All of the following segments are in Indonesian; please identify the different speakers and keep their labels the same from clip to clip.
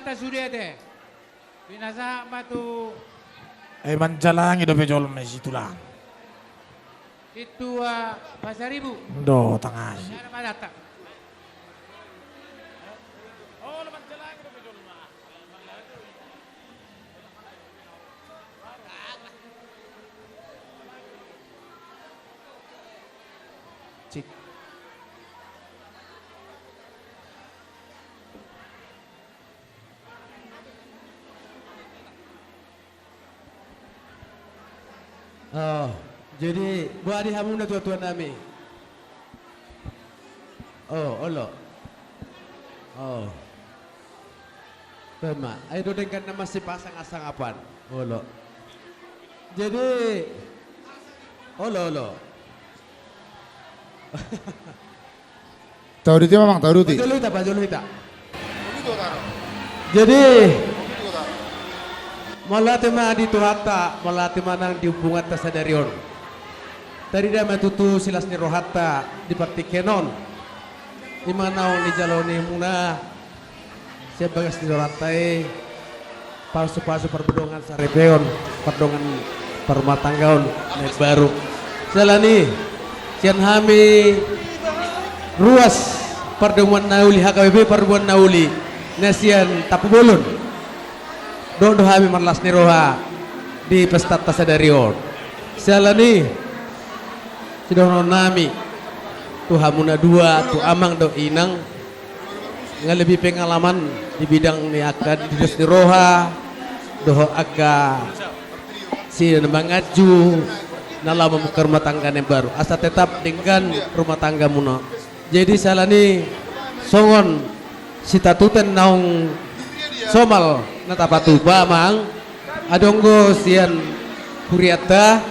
Speaker 1: hatta sudete. Binasa matu
Speaker 2: manjalangi do pejol mesi tulang.
Speaker 1: itu pasar ibu.
Speaker 2: Do tengah.
Speaker 1: Cara madata.
Speaker 2: Cik.
Speaker 3: Oh, jadi buat di hamuna tua-tua nami. Oh, olo. Oh. Tema, ayo dengan nama si pasang asang apan. Olo. Jadi, olo.
Speaker 4: Tahu duti memang tahu duti.
Speaker 3: Pak Jolo hita. Jadi, malati ma di tuhata, malati manang di hubungan tasadarion. Tadi dia matutu silas ni rohata di parti kenon. Di mana ni jaloni muna sebagai ni rohatai palsu-palsu perbedongan sarebeon, perdongan perumah tanggaon naik baru. Selani sian hami ruas pertemuan nauli HKBP pertemuan nauli nasian tapu bolon. Dodo hami marlas ni roha di pesta tasadarion. Selani sidono nami tu hamuna dua tu amang do inang nggak lebih pengalaman di bidang ni akad di roha doho aga si mangaju dalam membuka rumah tangga yang baru asa tetap dengan rumah tangga muno. Jadi salani songon si tatuten naung somal natapatu bamang adonggo sian kuriata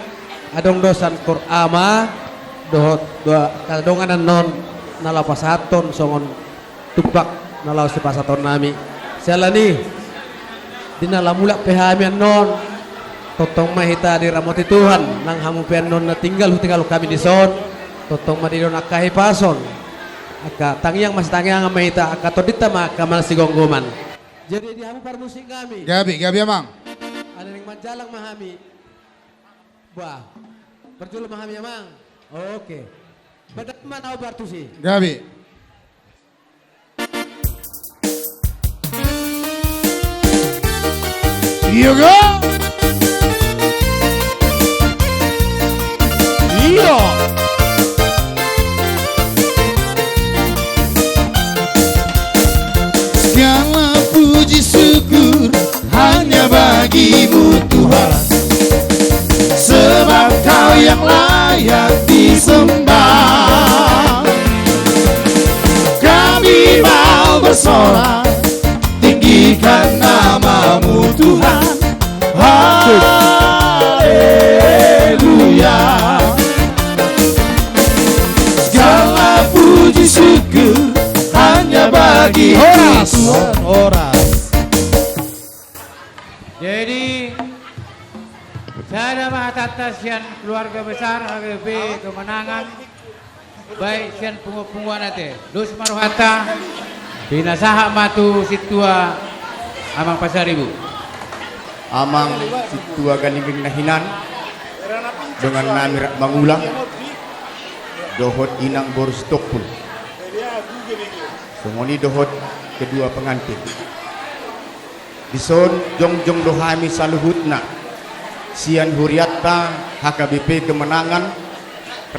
Speaker 3: adonggo san Qur'ama doh kadonganan non nalaw pasaton songon tupak nalaw si pasaton nami salani dinala mulak pehamian non totong mahita di ramoti Tuhan nang hamu pian non na tinggal kami di son totong madidon akahi pason aka tangyang mas tangyang mahita aka todita maka mal sigonggoman. Jadi di hamu musik kami
Speaker 4: Gabi emang.
Speaker 3: ada yang majalang mahami wah perjulu mahami emang. Oke. Badak mana obartu sih?
Speaker 4: Gabi. Yoga. Iyo. Segala puji syukur hanya bagimu Tuhan, sebab Kau yang layak disembah. Kami mau bersorak tinggikan namamu Tuhan. Haleluya. Segala puji syukur hanya bagi Tuhan.
Speaker 1: Jadi saya atas sian keluarga besar HKBP kemenangan baik sian pungu-punguan ate dus maruhata binasaha matu situa amang pasar ibu
Speaker 5: amang situa ganiging nahinan dengan namirak mangulang dohot inang boros tokpul sumoni dohot kedua pengantin dison jongjong dohami saluhutna sian huriatta HKBP kemenangan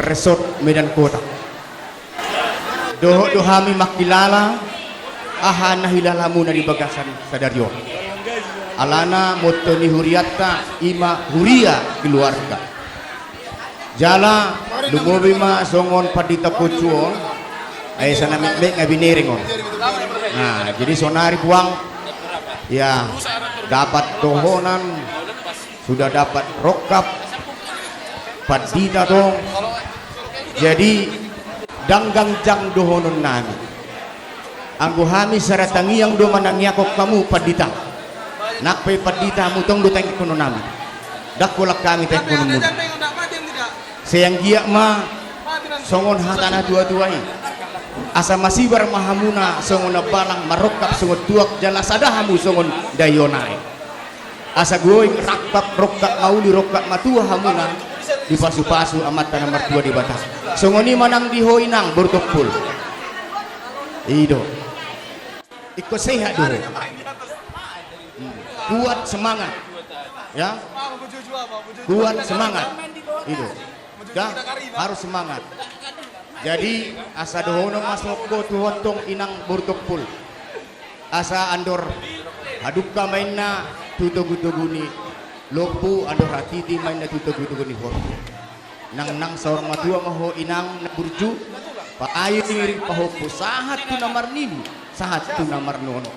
Speaker 5: resort Medan Kota dohami makilala ahana hilalamuna di bagasan sadario alana motoni huriatta ima huria keluarga jala lumobi ma songon padita pocuon ay sana mitmek ngabineringon. Nah jadi sonari buang ya dapat tohonan sudah dapat rokap padita dong jadi danggang jang dohonon nami anggo hami saratangi yang do manangyakok kamu padita nakpe padita mutong do tangki kuno nami dakolak kami tangki kuno muda sayang giyak ma songon hatana dua-duai asa masibar mahamuna songon balang marokap songon tuak jala sadahamu songon dayonai asa going rakap rokap mauli rokap matua hamuna di pasu-pasu amat tanah mertua di batas songoni manang dihoinang bertokpul ido ikut sehat dulu kuat semangat ya kuat semangat itu dah harus semangat jadi asa dohono masoko tuhontong inang burtokpul asa andor hadupka mainna tutugutuguni lopu andor hatiti mainna tutugutuguni horpo nang saur matua maho inang burju pa ayu tingiri pahopo sahat tu namar nini sahat tu namar nono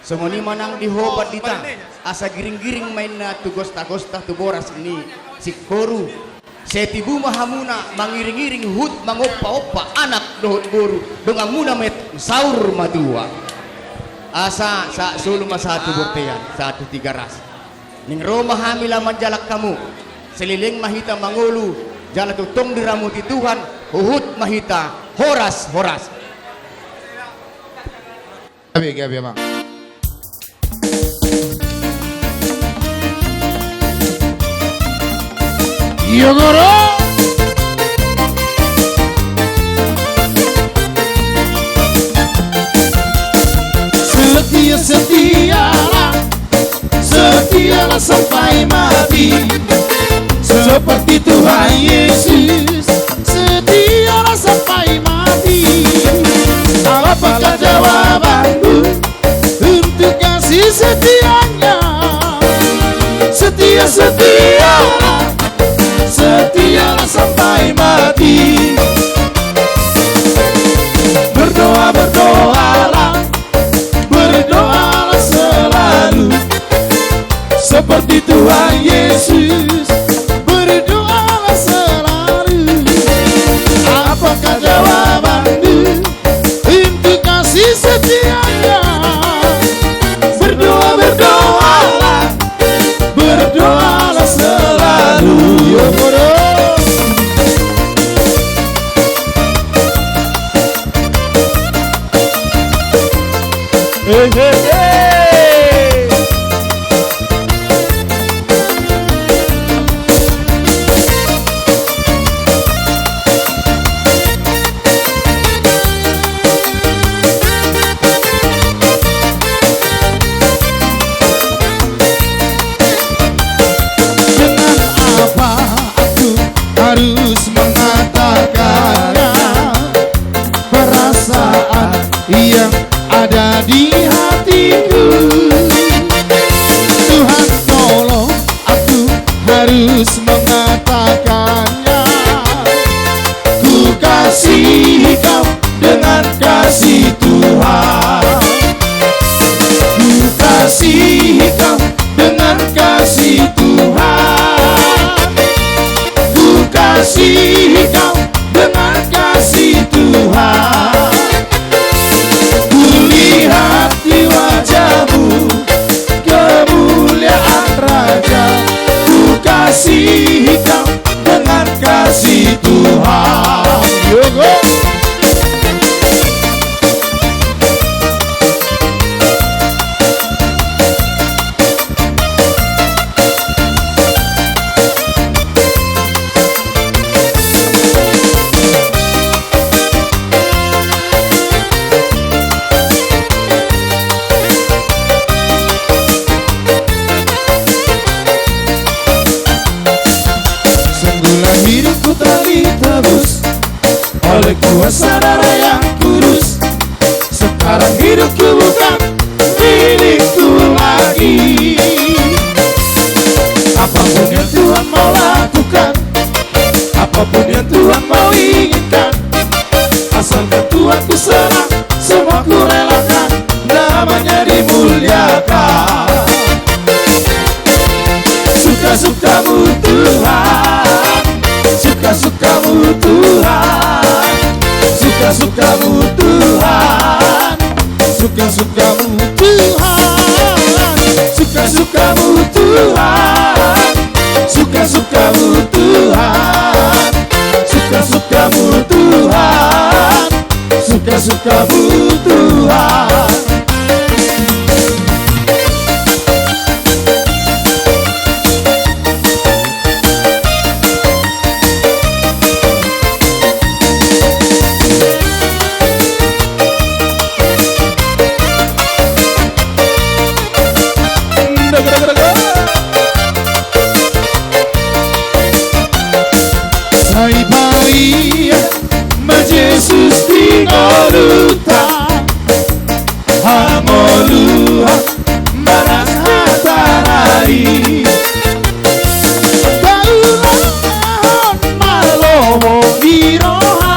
Speaker 5: songoni manang dihobat ditang asa giring-giring mainna tu gosta-gosta tu boras ini sikoru setibu mahamuna mangiring-iring hut mangopa-opa anak dohot boru dongamuna met saur madua asa sa sulu masatu bortean 1 3 ras ning roma hamila manjalak kamu seliling mahita mangulu jala tutong diramu ti Tuhan uhut mahita horas
Speaker 4: Gabi bang. Yogoro setialah sampai mati seperti Tuhan Yesus setialah sampai mati. Apakah jawabanmu untuk kasih setianya? Setialah sampai mati. Berdoalah selalu seperti Tuhan Yesus. Berdoalah selalu. Apakah jawabanmu untuk kasih setianya? Berdoalah selalu. Hey, hey, hey. Dengan apa aku harus mengatakannya? Perasaan yang ada di hatiku, Tuhan tolong aku harus mengatakannya. Ku kasih kau dengan kasih Tuhan, ku kasih kau dengan kasih Tuhan, ku kasih kau dengan kasih Tuhan. Lihat di wajahmu kemuliaan Raja, ku kasih kau dengan kasih Tuhan. Yogo. Hidupku telah ditebus oleh kuasa darah yang kudus. Sekarang hidupku bukan milikku lagi. Apapun yang Tuhan mau lakukan, apapun yang Tuhan mau inginkan, asalkan Tuhan ku senang, semua ku relakan, namanya dimuliakan. Suka-sukamu Tuhan, suka-sukamu Tuhan, suka-sukamu Tuhan, suka-sukamu Tuhan, suka-sukamu Tuhan, suka-sukamu Tuhan, suka-sukamu Tuhan, sesukamu Tuhan. Sai baia, mas Jesus tingoluta, amolua, baras hatarai. Daulah malomo iroha,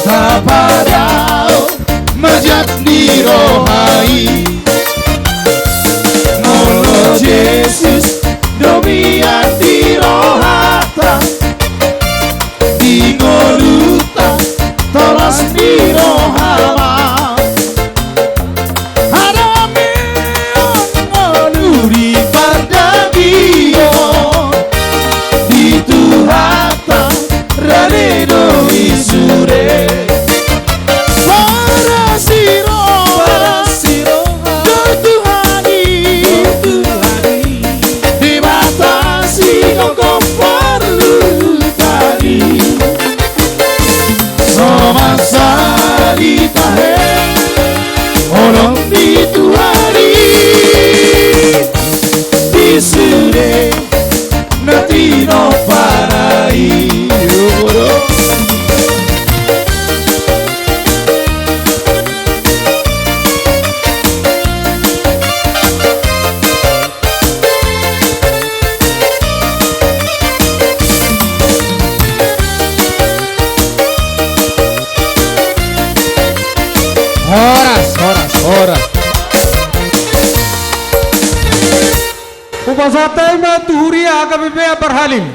Speaker 4: tapadao majat nirohai. Molo Jesus domian dirohata, dingoluta tolas dirohama. Harame onoluri pardagio, dituhata raledo isure. Parasiro Tutuhani dibatasi kau perlu tadi. Somasa ditahe olong dituhani disude natino parai.
Speaker 3: Horas. Upasatay maturia kami berhalim.